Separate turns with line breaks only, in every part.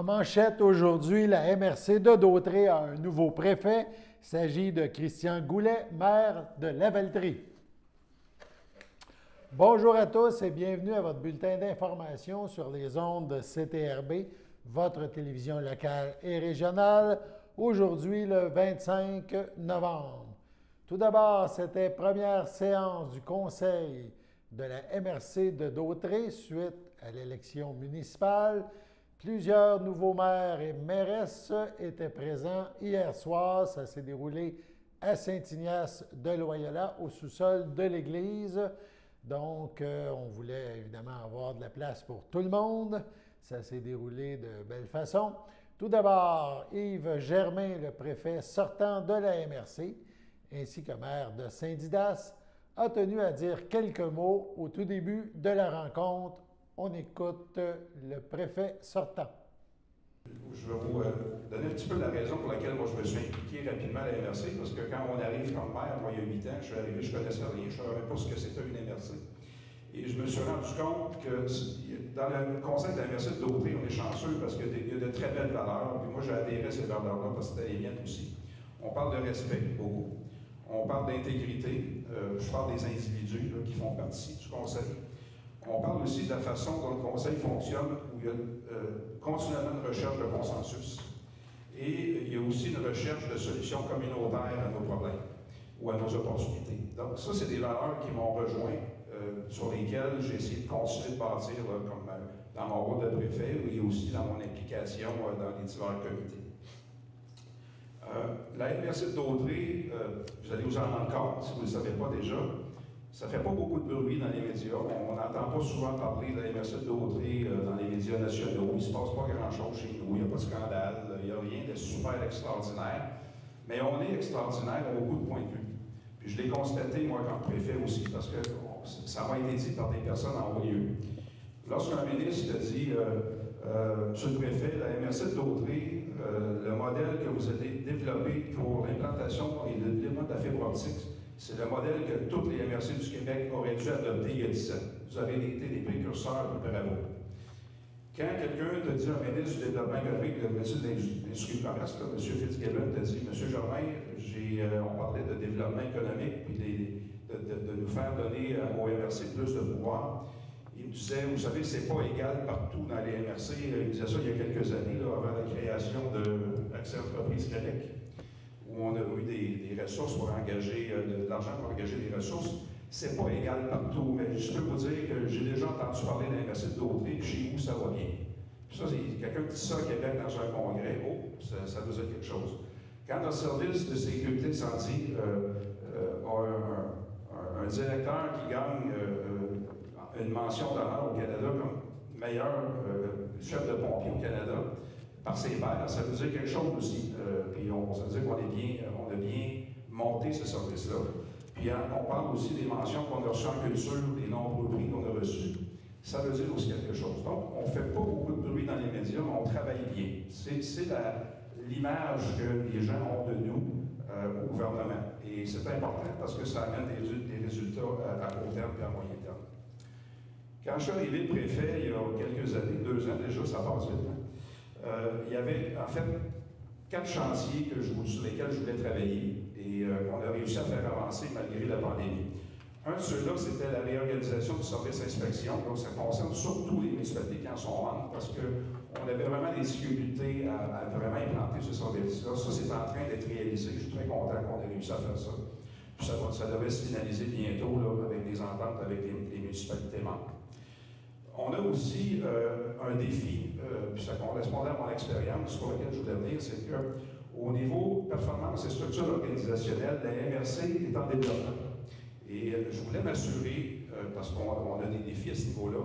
En manchette aujourd'hui, la MRC de Dautrey a un nouveau préfet. Il s'agit de Christian Goulet, maire de Lavaltrie. Bonjour à tous et bienvenue à votre bulletin d'information sur les ondes de CTRB, votre télévision locale et régionale, aujourd'hui le 25 novembre. Tout d'abord, c'était première séance du conseil de la MRC de Dautrey suite à l'élection municipale. Plusieurs nouveaux maires et mairesses étaient présents hier soir. Ça s'est déroulé à Saint-Ignace de Loyola, au sous-sol de l'église. Donc, on voulait évidemment avoir de la place pour tout le monde. Ça s'est déroulé de belle façon. Tout d'abord, Yves Germain, le préfet sortant de la MRC, ainsi que maire de Saint-Didas, a tenu à dire quelques mots au tout début de la rencontre. On écoute le préfet sortant.
Je vais vous donner un petit peu la raison pour laquelle moi je me suis impliqué rapidement à la MRC, parce que quand on arrive comme maire, moi il y a 8 ans, je suis arrivé, je ne connaissais rien, je ne savais même pas ce que c'était une MRC. Et je me suis rendu compte que dans le conseil de la MRC de Dautrey, on est chanceux parce qu'il y a de très belles valeurs, puis moi j'ai adhéré à ces valeurs-là parce que c'était les miennes aussi. On parle de respect, beaucoup. On parle d'intégrité, je parle des individus là, qui font partie du conseil. On parle aussi de la façon dont le conseil fonctionne, où il y a continuellement une recherche de consensus. Et il y a aussi une recherche de solutions communautaires à nos problèmes ou à nos opportunités. Donc ça, c'est des valeurs qui m'ont rejoint, sur lesquelles j'ai essayé de continuer de bâtir là, comme dans mon rôle de préfet et aussi dans mon implication dans les divers comités. La MRC de Dautrey, vous allez vous en rendre compte si vous ne le savez pas déjà, ça ne fait pas beaucoup de bruit dans les médias. On n'entend pas souvent parler de la MRC de Dautrey dans les médias nationaux. Il ne se passe pas grand-chose chez nous. Il n'y a pas de scandale. Il n'y a rien de super extraordinaire. Mais on est extraordinaire à beaucoup de points de vue. Puis je l'ai constaté, moi, comme préfet aussi, parce que ça m'a été dit par des personnes en haut lieu. Lorsqu'un ministre dit Monsieur le préfet, la MRC de Dautrey, le modèle que vous avez développé pour l'implantation et le développement de la fibre optique, c'est le modèle que toutes les MRC du Québec auraient dû adopter il y a 10 ans. Vous avez été des précurseurs, bravo. Quand quelqu'un te dit, un ministre du Développement économique, le ministre de l'Industrie du Commerce, M. Fitzgibbon, te dit, M. Germain, on parlait de développement économique, puis de nous faire donner aux MRC plus de pouvoir. Il me disait, vous savez, c'est pas égal partout dans les MRC. Il disait ça il y a quelques années, là, avant la création de l'Accès Entreprise Québec, où on a eu des ressources pour engager, de l'argent pour engager des ressources. C'est pas égal partout, mais je peux vous dire que j'ai déjà entendu parler d'un MRC de Dautrey, chez vous, ça va bien. Puis ça, c'est quelqu'un qui dit ça au Québec dans un congrès, ça veut dire quelque chose. Quand notre service de sécurité incendie a un directeur qui gagne une mention d'honneur au Canada comme meilleur chef de pompier au Canada, par ses pairs, ça veut dire quelque chose aussi. Puis ça veut dire qu'on a bien monté ce service-là. Puis on parle aussi des mentions qu'on a reçues en culture, des nombreux prix qu'on a reçus. Ça veut dire aussi quelque chose. Donc, on ne fait pas beaucoup de bruit dans les médias, mais on travaille bien. C'est l'image que les gens ont de nous au gouvernement. Et c'est important parce que ça amène des résultats à court terme et à moyen terme. Quand je suis arrivé préfet, il y a quelques années, 2 ans déjà, ça passe vite, il y avait en fait 4 chantiers sur lesquels je voulais travailler et qu'on a réussi à faire avancer malgré la pandémie. Un de ceux-là, c'était la réorganisation du service inspection. Donc, ça concerne surtout les municipalités qui en sont membres parce qu'on avait vraiment des difficultés à vraiment implanter ce service-là. Ça, c'est en train d'être réalisé. Je suis très content qu'on ait réussi à faire ça. Puis ça devrait se finaliser bientôt là, avec des ententes avec les municipalités membres. On a aussi un défi, puis ça correspondait à mon expérience sur laquelle je voulais venir, c'est qu'au niveau performance et structure organisationnelle, la MRC est en développement. Et je voulais m'assurer, parce qu'on a des défis à ce niveau-là,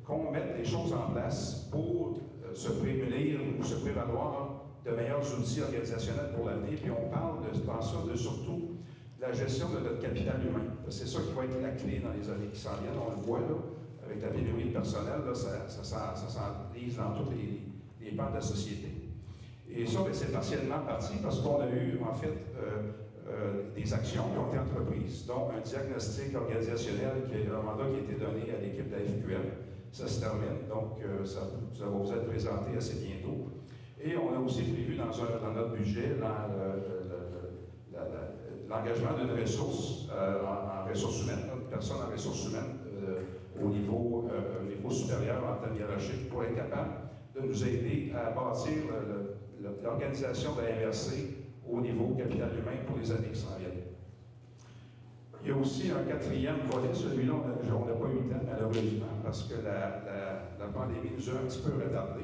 qu'on mette des choses en place pour se prémunir ou se prévaloir de meilleurs outils organisationnels pour l'avenir. Puis on parle dans ça de surtout la gestion de notre capital humain. C'est ça qui va être la clé dans les années qui s'en viennent. On le voit là. Avec la pénurie de personnel, là, ça s'enlise dans tous les pans de la société. Et ça, c'est partiellement parti parce qu'on a eu, en fait, des actions qui ont été entreprises, dont un diagnostic organisationnel, qui est un mandat qui a été donné à l'équipe de la FQL. Ça se termine, donc ça va vous être présenté assez bientôt. Et on a aussi prévu dans notre budget l'engagement d'une ressource en ressources humaines, une personne en ressources humaines au niveau supérieur en termes hiérarchiques pour être capable de nous aider à bâtir l'organisation de la MRC au niveau capital humain pour les années qui s'en viennent. Il y a aussi un quatrième volet, celui-là, on n'a pas eu le temps malheureusement parce que la pandémie nous a un petit peu retardé.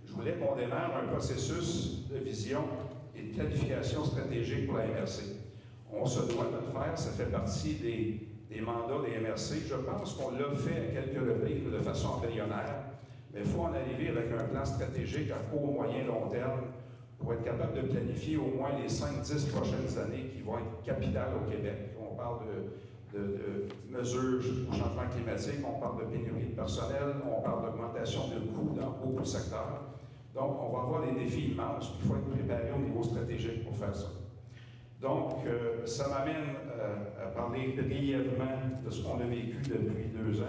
Je voulais qu'on démarre un processus de vision et de planification stratégique pour la MRC. On se doit de le faire, ça fait partie des mandats des MRC. Je pense qu'on l'a fait à quelques reprises de façon embryonnaire, mais il faut en arriver avec un plan stratégique à court, moyen, long terme pour être capable de planifier au moins les 5-10 prochaines années qui vont être capitales au Québec. On parle de mesures au changement climatique, on parle de pénurie de personnel, on parle d'augmentation de coûts dans beaucoup de secteurs. Donc, on va avoir des défis immenses, il faut être préparé au niveau stratégique pour faire ça. Donc, ça m'amène à parler brièvement de ce qu'on a vécu depuis 2 ans.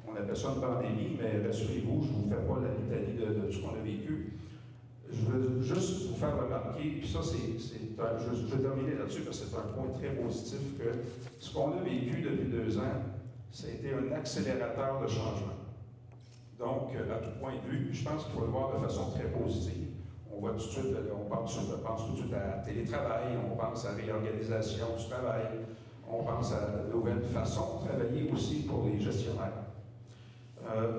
On appelle ça une pandémie, mais rassurez-vous, je ne vous fais pas la litanie de ce qu'on a vécu. Je veux juste vous faire remarquer, puis ça, je vais terminer là-dessus parce que c'est un point très positif, que ce qu'on a vécu depuis 2 ans, ça a été un accélérateur de changement. Donc, à tout point de vue, je pense qu'il faut le voir de façon très positive. On voit tout de suite, on pense tout de suite à télétravail, on pense à réorganisation du travail, on pense à de nouvelles façons de travailler aussi pour les gestionnaires.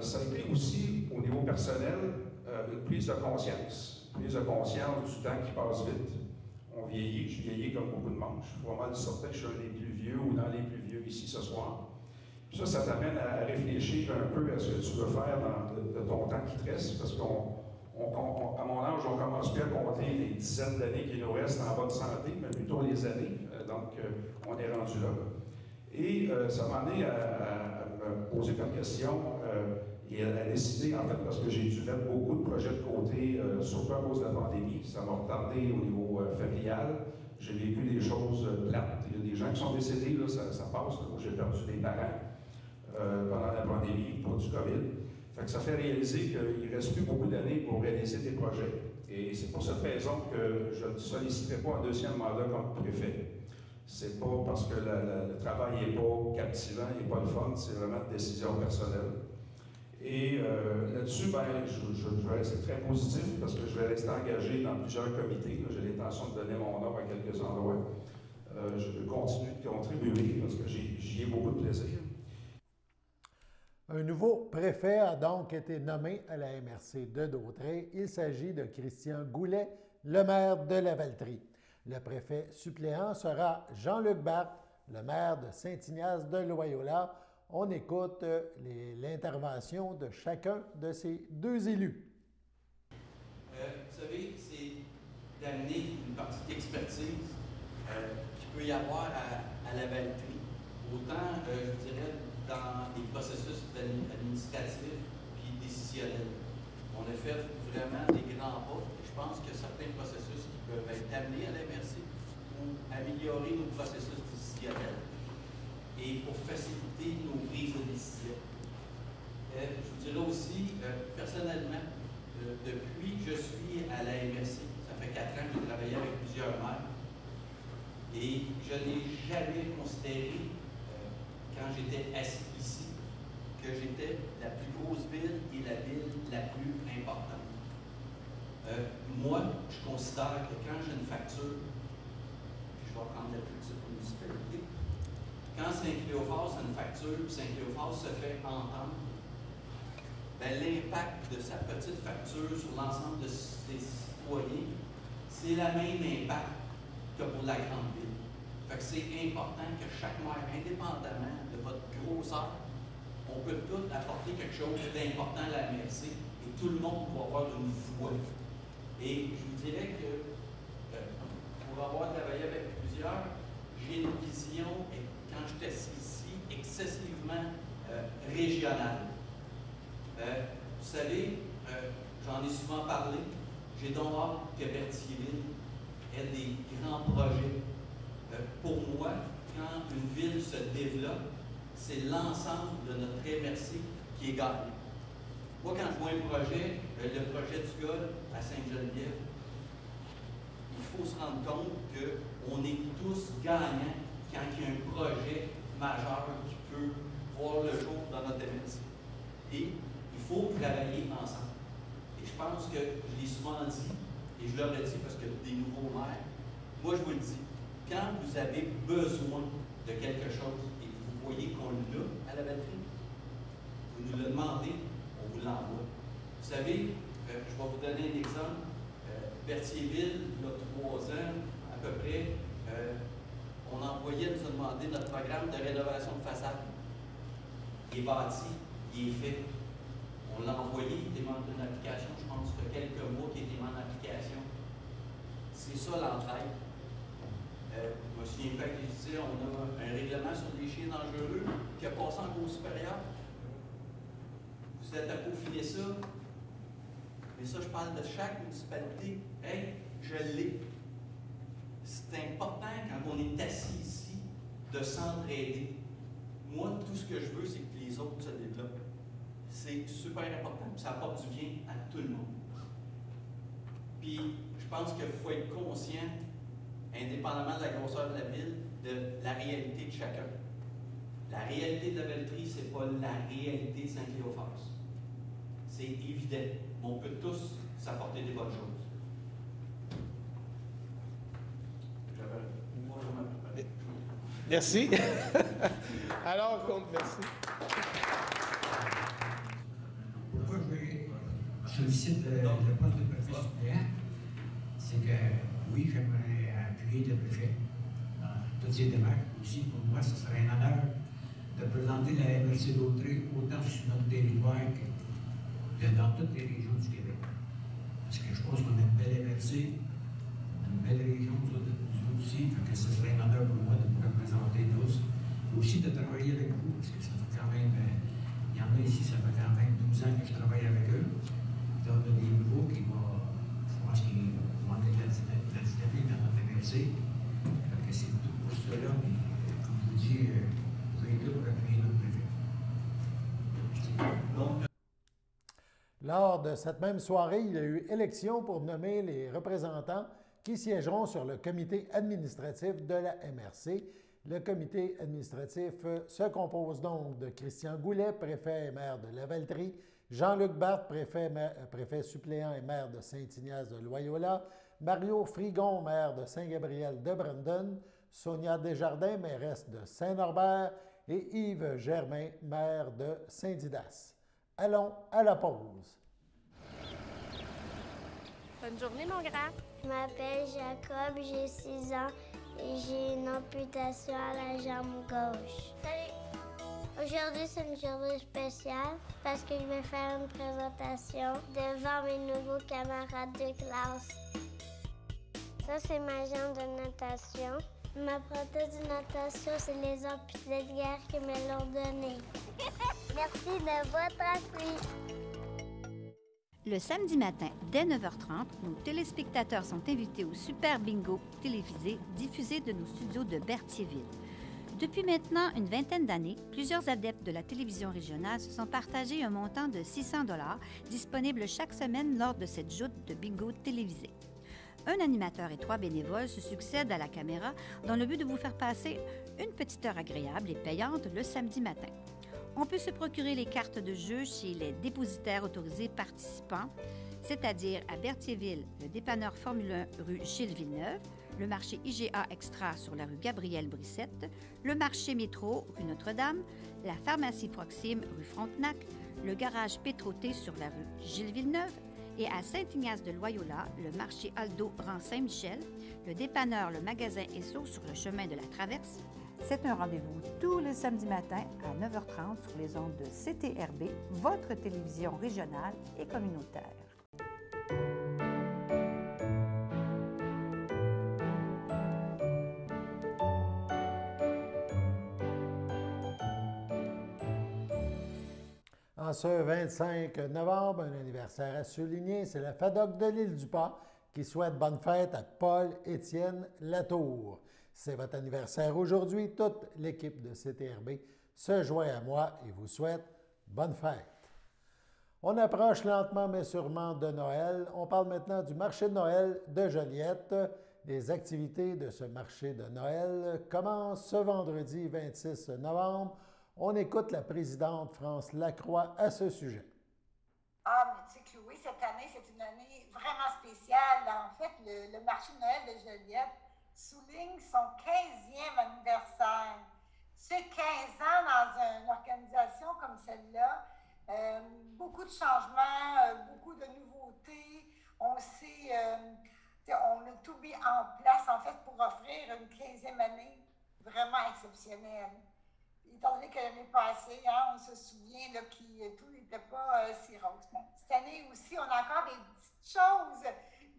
Ça a été aussi, au niveau personnel, une prise de conscience. Prise de conscience du temps qui passe vite. On vieillit, je vieillis comme beaucoup de monde. Je suis vraiment certain que je suis un des plus vieux ou dans les plus vieux ici ce soir. Puis ça t'amène à réfléchir un peu à ce que tu veux faire de ton temps qui te reste, parce qu'à mon âge, on commence plus à compter les dizaines d'années qui nous restent en bonne santé, mais plutôt les années. Donc, on est rendu là. Et ça m'a amené à me poser comme question et à décider, en fait, parce que j'ai dû mettre beaucoup de projets de côté, surtout à cause de la pandémie. Ça m'a retardé au niveau familial. J'ai vécu des choses plates. Il y a des gens qui sont décédés, là, ça passe. J'ai perdu des parents pendant la pandémie pour du COVID. Fait que ça fait réaliser qu'il ne reste plus beaucoup d'années pour réaliser des projets. Et c'est pour cette raison que je ne solliciterai pas un deuxième mandat comme préfet. C'est pas parce que le travail n'est pas captivant, il n'est pas le fun, c'est vraiment une décision personnelle. Et là-dessus, je vais rester très positif parce que je vais rester engagé dans plusieurs comités. J'ai l'intention de donner mon nom à quelques endroits. Je vais continuer de contribuer parce que j'y ai beaucoup de plaisir.
Un nouveau préfet a donc été nommé à la MRC de Dautraye. Il s'agit de Christian Goulet, le maire de Lavaltrie. Le préfet suppléant sera Jean-Luc Barthes, le maire de Saint-Ignace de Loyola. On écoute l'intervention de chacun de ces 2 élus.
Vous savez, c'est d'amener une partie d'expertise qu'il peut y avoir à Lavaltrie. Autant, je dirais, dans les processus administratifs puis décisionnels. On a fait vraiment des grands pas. Je pense que certains processus qui peuvent être amenés à la MRC pour améliorer nos processus décisionnels et pour faciliter nos prises de décision. Je vous dirais aussi, personnellement, depuis que je suis à la MRC, ça fait 4 ans que j'ai travaillé avec plusieurs maires, et je n'ai jamais considéré, quand j'étais assis ici, que j'étais la plus grosse ville et la ville la plus importante. Moi, je considère que quand j'ai une facture, je vais prendre la plus petite municipalité, quand Saint-Cléophas a une facture, puis Saint-Cléophas se fait entendre, l'impact de sa petite facture sur l'ensemble de ses citoyens, c'est le même impact que pour la grande ville. Fait que c'est important que chaque maire, indépendamment de votre grosseur, on peut tous apporter quelque chose d'important à la MRC et tout le monde va avoir une voix. Et je vous dirais que pour avoir travaillé avec plusieurs, j'ai une vision, et quand je suis ici, excessivement régionale. Vous savez, j'en ai souvent parlé, j'ai donc hâte que Berthierville ait des grands projets. Pour moi, quand une ville se développe, c'est l'ensemble de notre MRC qui est gagné. Moi, quand je vois un projet, le projet du golf à Sainte-Geneviève, il faut se rendre compte qu'on est tous gagnants quand il y a un projet majeur qui peut voir le jour dans notre MRC. Et il faut travailler ensemble. Et je pense que je l'ai souvent dit, et je leur ai dit parce que des nouveaux maires, moi je vous le dis, quand vous avez besoin de quelque chose et que vous voyez qu'on l'a à la batterie, vous nous le demandez, on vous l'envoie. Vous savez, je vais vous donner un exemple. Berthierville, il y a 3 ans, à peu près, on envoyait, nous a demandé notre programme de rénovation de façade. Il est bâti, il est fait. On l'a envoyé, il était en application, je pense que quelques mois qu'il était en application. C'est ça l'entraide. Je me souviens pas que je disais, on a un règlement sur les chiens dangereux qui a passé en cours supérieur. Vous êtes à peaufiner ça. Mais ça, je parle de chaque municipalité. Hey, je l'ai. C'est important quand on est assis ici de s'entraider. Moi, tout ce que je veux, c'est que les autres se développent. C'est super important. Ça apporte du bien à tout le monde. Puis, je pense qu'il faut être conscient, indépendamment de la grosseur de la ville, de la réalité de chacun. La réalité de la Velletrie, ce n'est pas la réalité de Saint-Cléophas. C'est évident. On peut tous s'apporter des bonnes choses. Moi, je m'appelle.
Merci. Alors, compte, merci.
Pourquoi je sollicite le poste de préfet suppléant? C'est que, oui, j'aimerais appuyer le préfet dans toutes ces démarches. Aussi, pour moi, ce serait un honneur de présenter la MRC d'Autrey autant sur notre territoire que dans toutes les régions du Québec. Parce que je pense qu'on a une belle MRC, une belle région, nous autres aussi, fait que ce serait un honneur pour moi de vous représenter tous. Et aussi de travailler avec vous, parce que ça fait quand même, il y en a ici, ça fait quand même 12 ans que je travaille avec eux. Donc, il y a des nouveaux qui vont, je pense qu'ils vont être la dynamique dans notre MRC. Fait que c'est tout pour cela, mais comme je vous dis, vous êtes là pour appuyer notre préfet. Donc,
lors de cette même soirée, il y a eu élection pour nommer les représentants qui siégeront sur le comité administratif de la MRC. Le comité administratif se compose donc de Christian Goulet, préfet et maire de la Velletrie, Jean-Luc Barthes, préfet suppléant et maire de Saint-Ignace de Loyola, Mario Frigon, maire de Saint-Gabriel de Brandon, Sonia Desjardins, mairesse de Saint-Norbert et Yves Germain, maire de Saint-Didas. Allons à la pause.
Bonne journée, mon grand.
Je m'appelle Jacob, j'ai 6 ans et j'ai une amputation à la jambe gauche. Salut! Aujourd'hui, c'est une journée spéciale parce que je vais faire une présentation devant mes nouveaux camarades de classe. Ça, c'est ma jambe de natation. Ma prothèse de natation, c'est les amputés de guerre qui me l'ont donnée. Merci de votre appui.
Le samedi matin, dès 9h30, nos téléspectateurs sont invités au Super Bingo télévisé diffusé de nos studios de Berthierville. Depuis maintenant une vingtaine d'années, plusieurs adeptes de la télévision régionale se sont partagés un montant de 600 $ disponible chaque semaine lors de cette joute de bingo télévisé. Un animateur et 3 bénévoles se succèdent à la caméra dans le but de vous faire passer une petite heure agréable et payante le samedi matin. On peut se procurer les cartes de jeu chez les dépositaires autorisés participants, c'est-à-dire à Berthierville, le dépanneur Formule 1 rue Gilles Villeneuve, le marché IGA Extra sur la rue Gabrielle-Brissette, le marché Métro rue Notre-Dame, la pharmacie Proxime rue Frontenac, le garage Pétroté sur la rue Gilles Villeneuve et à Saint-Ignace de Loyola, le marché Aldo rang Saint-Michel, le dépanneur Le Magasin Esso sur le chemin de la Traverse. C'est un rendez-vous tous les samedis matins à 9h30 sur les ondes de CTRB, votre télévision régionale et communautaire.
En ce 25 novembre, un anniversaire à souligner, c'est la FADOC de l'Île-du-Pas qui souhaite bonne fête à Paul-Étienne Latour. C'est votre anniversaire aujourd'hui. Toute l'équipe de CTRB se joint à moi et vous souhaite bonne fête. On approche lentement mais sûrement de Noël. On parle maintenant du marché de Noël de Joliette. Les activités de ce marché de Noël commencent ce vendredi 26 novembre. On écoute la présidente France Lacroix à ce sujet.
Ah, mais tu sais, Chloé, cette année, c'est une année vraiment spéciale. En fait, le marché de Noël de Joliette souligne son 15e anniversaire. C'est 15 ans dans une organisation comme celle-là. Beaucoup de changements, beaucoup de nouveautés. On a tout mis en place, en fait, pour offrir une 15e année vraiment exceptionnelle. Étant donné que l'année passée, hein, on se souvient là, que tout n'était pas si rose. Bon, cette année aussi, on a encore des petites choses,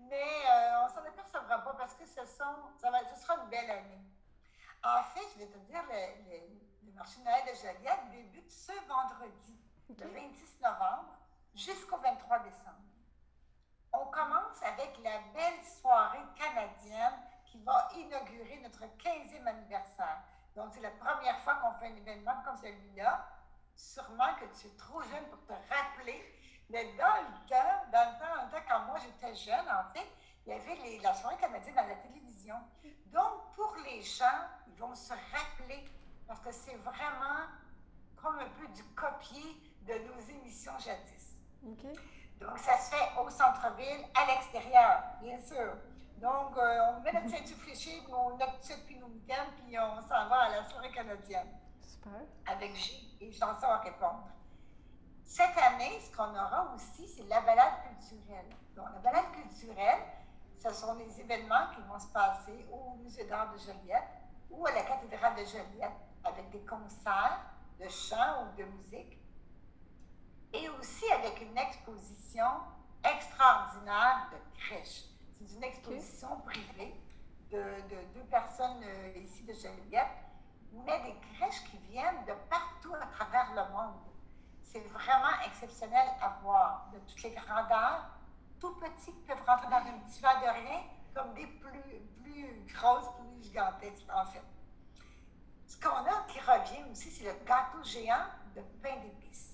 mais on ne s'en apercevra pas parce que ce sera une belle année. En fait, je vais te dire, le marché de Noël de Joliette débute ce vendredi, le 26 novembre, jusqu'au 23 décembre. On commence avec la belle soirée canadienne qui va inaugurer notre 15e anniversaire. Donc, c'est la première fois qu'on fait un événement comme celui-là. Sûrement que tu es trop jeune pour te rappeler. Mais dans le temps, quand moi j'étais jeune, en fait, il y avait la soirée canadienne à la télévision. Donc, pour les gens, ils vont se rappeler parce que c'est vraiment comme un peu du copier de nos émissions jadis.
Okay.
Donc, ça se fait au centre-ville, à l'extérieur, bien sûr. Donc, on met notre ceinture fléchée, notre petite puis nos mitaines, puis on s'en va à la soirée canadienne.
Super.
Avec J et chansons à répondre. Cette année, ce qu'on aura aussi, c'est la balade culturelle. Donc, la balade culturelle, ce sont les événements qui vont se passer au Musée d'art de Joliette ou à la cathédrale de Joliette avec des concerts de chant ou de musique et aussi avec une exposition extraordinaire de crèches. C'est une exposition privée de deux personnes ici de Joliette, mais des crèches qui viennent de partout à travers le monde. C'est vraiment exceptionnel à voir, de toutes les grandeurs, tout petits qui peuvent rentrer dans un petit verre de rien, comme des plus grosses, plus gigantesques, en fait. Ce qu'on a qui revient aussi, c'est le gâteau géant de pain d'épices.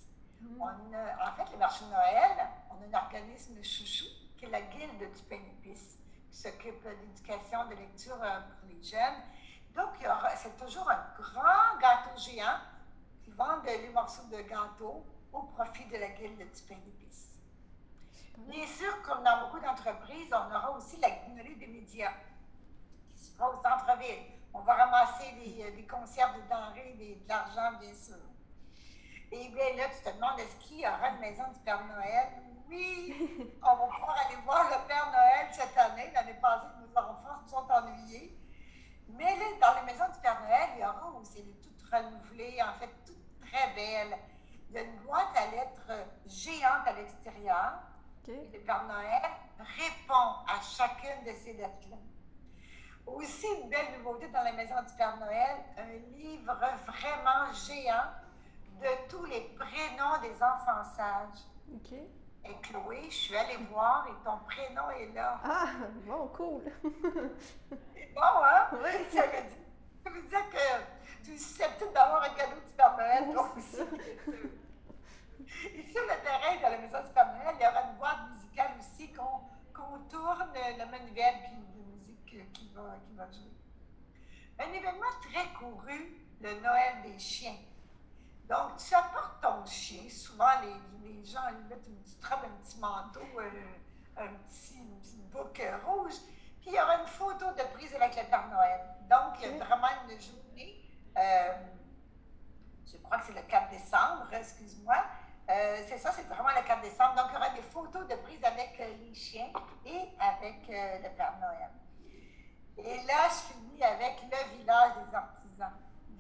En fait, le marché de Noël, on a un organisme chouchou, qui est la Guilde du pain d'épices, qui s'occupe de l'éducation, de lecture pour les jeunes. Donc, c'est toujours un grand gâteau géant qui vend les morceaux de gâteau au profit de la Guilde du pain d'épices. Bien sûr, comme dans beaucoup d'entreprises, on aura aussi la guignolerie des médias qui se fera au centre-ville. On va ramasser des conserves, des denrées, de l'argent, bien sûr. Et bien là, tu te demandes, est-ce qu'il y aura une maison du Père Noël? Oui, on va pouvoir aller voir le Père Noël cette année. L'année passée, nos enfants se sont ennuyés. Mais là, dans les maisons du Père Noël, il y aura aussi des toutes renouvelées, en fait, toutes très belles. Il y a une boîte à lettres géante à l'extérieur. Et le Père Noël répond à chacune de ces lettres-là. Aussi, une belle nouveauté dans la maison du Père Noël, un livre vraiment géant de tous les prénoms des enfants sages.
OK.
Et Chloé, je suis allée voir et ton prénom est là.
Ah, bon, cool.
C'est bon, hein?
Oui.
Ça veut dire que tu es susceptible d'avoir un cadeau du Père Noël, toi aussi. Et sur le terrain de la maison du Père Noël, il y aura une boîte musicale aussi qu'on tourne le manivelle puis de musique qui va jouer. Un événement très couru, le Noël des chiens. Donc, tu apportes ton chien. Souvent, les gens lui mettent une petite robe, un petit manteau, une petite boucle rouge. Puis, il y aura une photo de prise avec le Père Noël. Donc, il y a vraiment une journée, je crois que c'est le 4 décembre, excuse-moi. C'est ça, c'est vraiment le 4 décembre. Donc, il y aura des photos de prise avec les chiens et avec le Père Noël. Et là, je finis avec le village des artisans.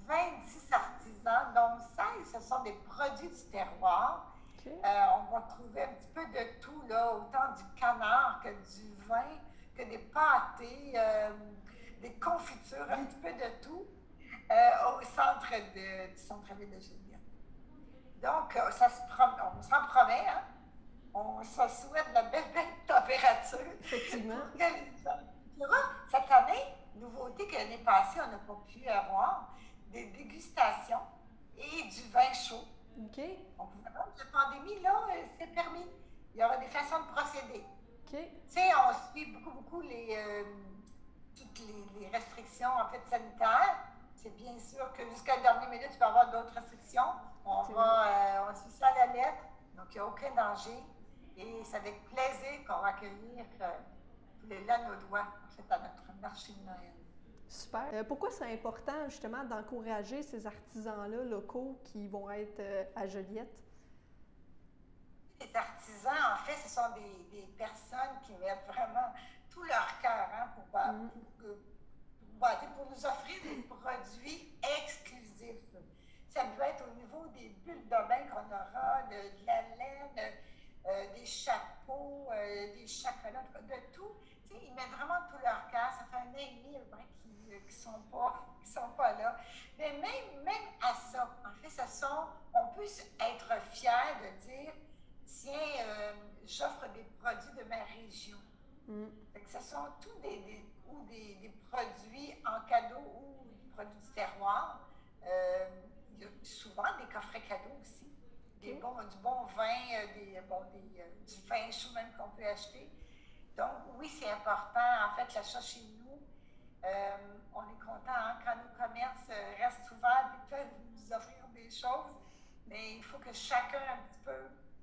26 artisans, dont 16, ce sont des produits du terroir. On va trouver un petit peu de tout, là, autant du canard que du vin, que des pâtés, des confitures, un petit peu de tout, au centre-ville de Joliette. Donc, on s'en promet, hein? On se souhaite de la belle température.
Effectivement.
Cette année, nouveauté que l'année passée, on n'a pas pu avoir, des dégustations et du vin chaud.
OK.
La pandémie, là, c'est permis. il y aura des façons de procéder.
OK.
Tu sais, on suit beaucoup toutes les restrictions en fait sanitaires. C'est bien sûr que jusqu'à la dernière minute, il va y avoir d'autres restrictions. On suit ça à la lettre, donc il n'y a aucun danger. Et c'est avec plaisir qu'on va accueillir tous les Lanaudois, en fait, à notre marché de Noël.
Super. Pourquoi c'est important, justement, d'encourager ces artisans-là locaux qui vont être à Joliette?
Les artisans, en fait, ce sont des personnes qui mettent vraiment tout leur cœur pour nous offrir des produits exclusifs. Ça peut être au niveau des bulles de bain qu'on aura, de la laine, des chapeaux, des chocolats, de tout. Tu sais, ils mettent vraiment tout leur cœur. Ça fait un an et demi qui ne sont pas là. Mais même à ça, en fait, on peut être fier de dire, tiens, j'offre des produits de ma région. Fait que ce sont tous des produits en cadeau ou des produits du terroir. Il y a souvent des coffrets cadeaux aussi. Du bon vin, du vin chaud même qu'on peut acheter. Donc, oui, c'est important. En fait, l'achat chez nous, on est content quand nos commerces restent ouverts et peuvent nous offrir des choses. Mais il faut que chacun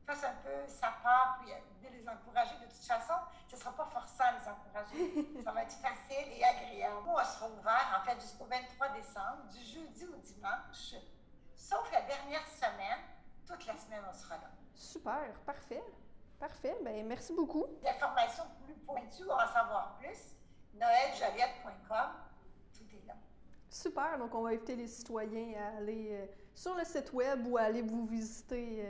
fasse un peu sa part puis de les encourager. De toute façon, ce ne sera pas forçant de les encourager. Ça va être facile et agréable. Nous, on sera ouvert, en fait, jusqu'au 23 décembre, du jeudi au dimanche. Sauf la dernière semaine, toute la semaine, on sera là.
Super, parfait. Parfait, bien, merci beaucoup.
L'information plus pointue, on va en savoir plus. noeljoliette.com, tout est là.
Super, donc on va inviter les citoyens à aller sur le site web ou à aller vous visiter.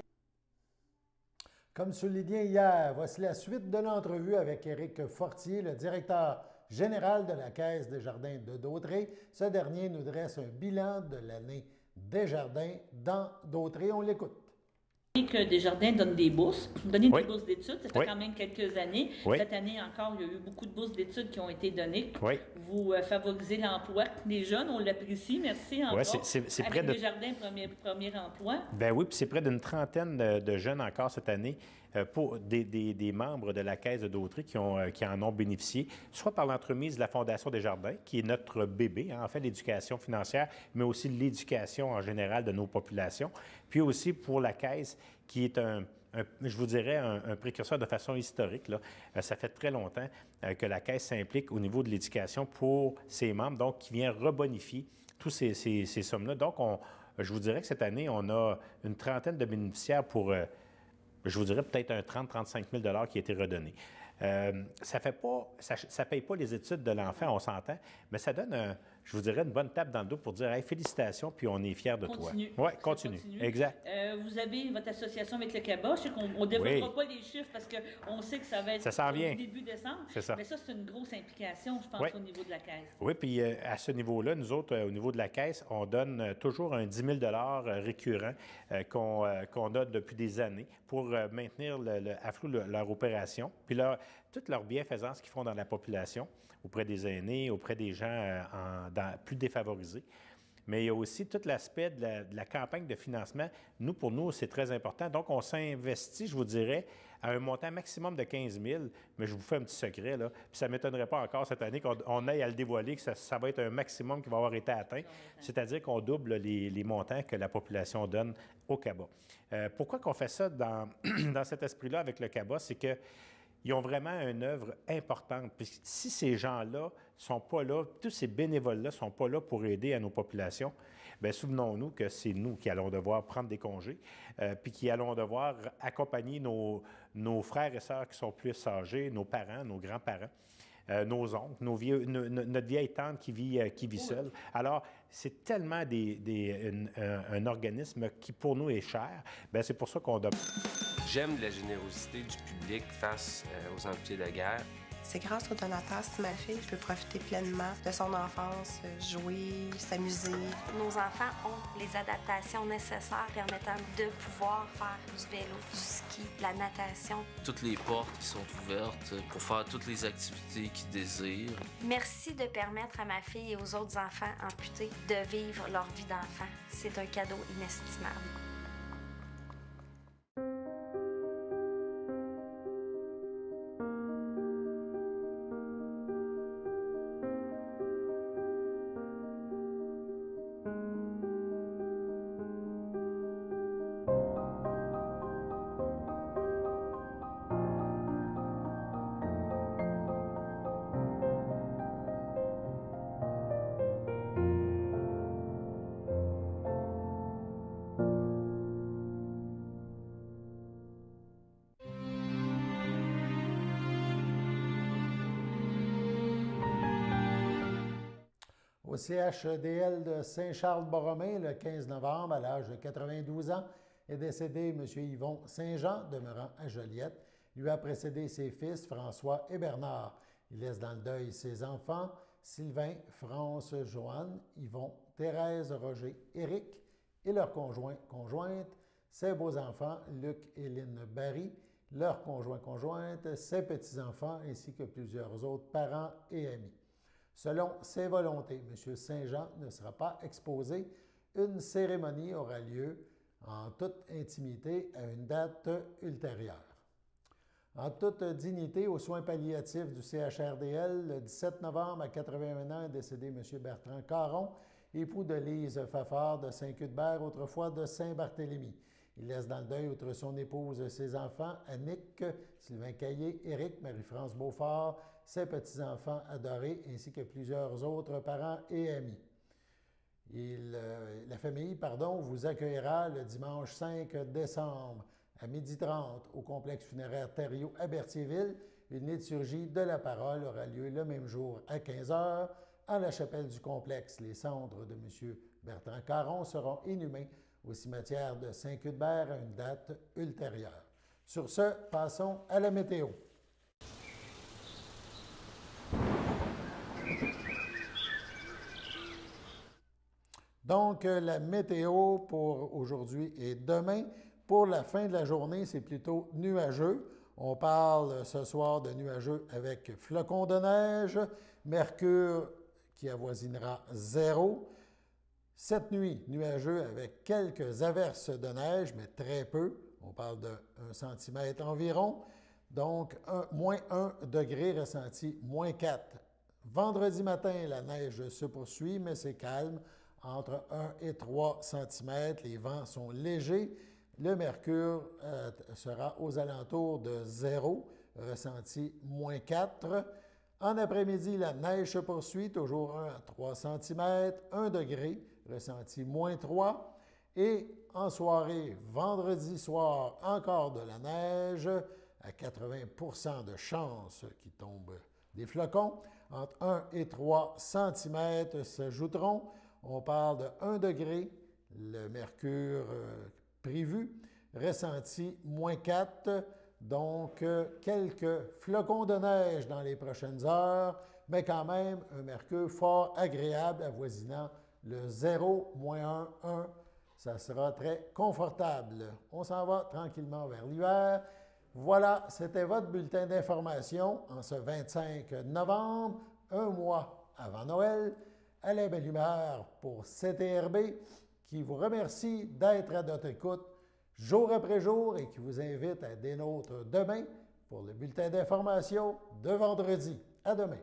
Comme souligné hier, voici la suite de l'entrevue avec Éric Fortier, le directeur général de la Caisse des jardins de Dautré. Ce dernier nous dresse un bilan de l'année des jardins dans Dautré. On l'écoute.
Que Desjardins donne des bourses, des bourses d'études, ça fait quand même quelques années. Cette année encore, il y a eu beaucoup de bourses d'études qui ont été données. Vous favorisez l'emploi des jeunes, on l'apprécie, merci encore.
C'est près de
Desjardins, premier emploi.
Ben oui, puis c'est près d'une trentaine de jeunes encore cette année pour des membres de la Caisse de Dautré qui en ont bénéficié, soit par l'entremise de la Fondation Desjardins, qui est notre bébé, en fait, l'éducation financière, mais aussi l'éducation en général de nos populations, puis aussi pour la Caisse, qui est je vous dirais, un précurseur de façon historique. Là. Ça fait très longtemps que la Caisse s'implique au niveau de l'éducation pour ses membres, donc qui vient rebonifier tous ces sommes-là. Donc, je vous dirais que cette année, on a une trentaine de bénéficiaires pour, je vous dirais, peut-être un 30-35 000 $ qui a été redonné. Ça ne paye pas les études de l'enfant, on s'entend, mais ça donne, je vous dirais, une bonne tape dans le dos pour dire hey, félicitations, puis on est fiers de toi. Oui, continue. Exact.
Vous avez votre association avec le CABA. Je sais qu'on ne développera pas les chiffres parce qu'on sait que ça va être début décembre.
C'est ça.
Mais ça, c'est une grosse implication, je pense, au niveau de la Caisse.
Oui, puis à ce niveau-là, nous autres, au niveau de la Caisse, on donne toujours un 10 000 $ récurrent qu'on a depuis des années pour maintenir à flot leur opération, puis toute leur bienfaisance qu'ils font dans la population, auprès des aînés, auprès des gens plus défavorisés. Mais il y a aussi tout l'aspect de la campagne de financement. Pour nous, c'est très important. Donc, on s'investit, je vous dirais, à un montant maximum de 15 000 $, mais je vous fais un petit secret, là, puis ça ne m'étonnerait pas encore cette année qu'on aille à le dévoiler, que ça va être un maximum qui va avoir été atteint, c'est-à-dire qu'on double les montants que la population donne au CABA. Pourquoi qu'on fait ça dans cet esprit-là avec le CABA? C'est que ils ont vraiment une œuvre importante. Puis si ces gens-là ne sont pas là, tous ces bénévoles-là ne sont pas là pour aider à nos populations, bien, souvenons-nous que c'est nous qui allons devoir prendre des congés, puis qui allons devoir accompagner nos frères et sœurs qui sont plus âgés, nos parents, nos grands-parents, nos oncles, notre vieille tante qui vit seule. Alors, c'est tellement un organisme qui, pour nous, est cher. Bien, c'est pour ça qu'on doit...
J'aime la générosité du public face aux amputés de guerre.
C'est grâce au donateur Stimafé que je peux profiter pleinement de son enfance, jouer, s'amuser.
Nos enfants ont les adaptations nécessaires permettant de pouvoir faire du vélo, du ski, de la natation.
Toutes les portes qui sont ouvertes pour faire toutes les activités qu'ils désirent.
Merci de permettre à ma fille et aux autres enfants amputés de vivre leur vie d'enfant. C'est un cadeau inestimable.
Au CHDL de Saint-Charles-Borromée, le 15 novembre, à l'âge de 92 ans, est décédé M. Yvon Saint-Jean, demeurant à Joliette. Lui a précédé ses fils François et Bernard. Il laisse dans le deuil ses enfants, Sylvain, France, Joanne, Yvon, Thérèse, Roger, Éric et leurs conjointes, ses beaux-enfants, Luc et Lynn Barry, leurs conjointes, ses petits-enfants ainsi que plusieurs autres parents et amis. Selon ses volontés, M. Saint-Jean ne sera pas exposé. Une cérémonie aura lieu en toute intimité à une date ultérieure. En toute dignité, aux soins palliatifs du CHRDL, le 17 novembre, à 81 ans, est décédé M. Bertrand Caron, époux de Lise Fafard de Saint-Cuthbert, autrefois de Saint-Barthélemy. Il laisse dans le deuil, outre son épouse, ses enfants, Annick, Sylvain Caillé, Éric, Marie-France Beaufort, ses petits-enfants adorés, ainsi que plusieurs autres parents et amis. La famille vous accueillera le dimanche 5 décembre à 12h30 au complexe funéraire Thériault à Berthierville. Une liturgie de la parole aura lieu le même jour à 15h en la chapelle du complexe. Les cendres de M. Bertrand Caron seront inhumées au cimetière de Saint-Cuthbert à une date ultérieure. Sur ce, passons à la météo. Donc, la météo pour aujourd'hui et demain. Pour la fin de la journée, c'est plutôt nuageux. On parle ce soir de nuageux avec flocons de neige, mercure qui avoisinera 0. Cette nuit, nuageux avec quelques averses de neige, mais très peu. On parle de 1 cm environ. Donc, moins 1 degré ressenti, moins 4. Vendredi matin, la neige se poursuit, mais c'est calme. Entre 1 et 3 cm, les vents sont légers. Le mercure sera aux alentours de 0, ressenti moins 4. En après-midi, la neige se poursuit, toujours 1 à 3 cm, 1 degré, ressenti moins 3. Et en soirée, vendredi soir, encore de la neige, à 80 de chances qu'il tombe des flocons. Entre 1 et 3 cm s'ajouteront. On parle de 1 degré, le mercure prévu, ressenti moins 4, donc quelques flocons de neige dans les prochaines heures, mais quand même un mercure fort agréable avoisinant le 0, moins 1, 1. Ça sera très confortable. On s'en va tranquillement vers l'hiver. Voilà, c'était votre bulletin d'information en ce 25 novembre, un mois avant Noël. Alain Belle-Humeur pour CTRB, qui vous remercie d'être à notre écoute jour après jour et qui vous invite à dénôtre demain pour le bulletin d'information de vendredi. À demain.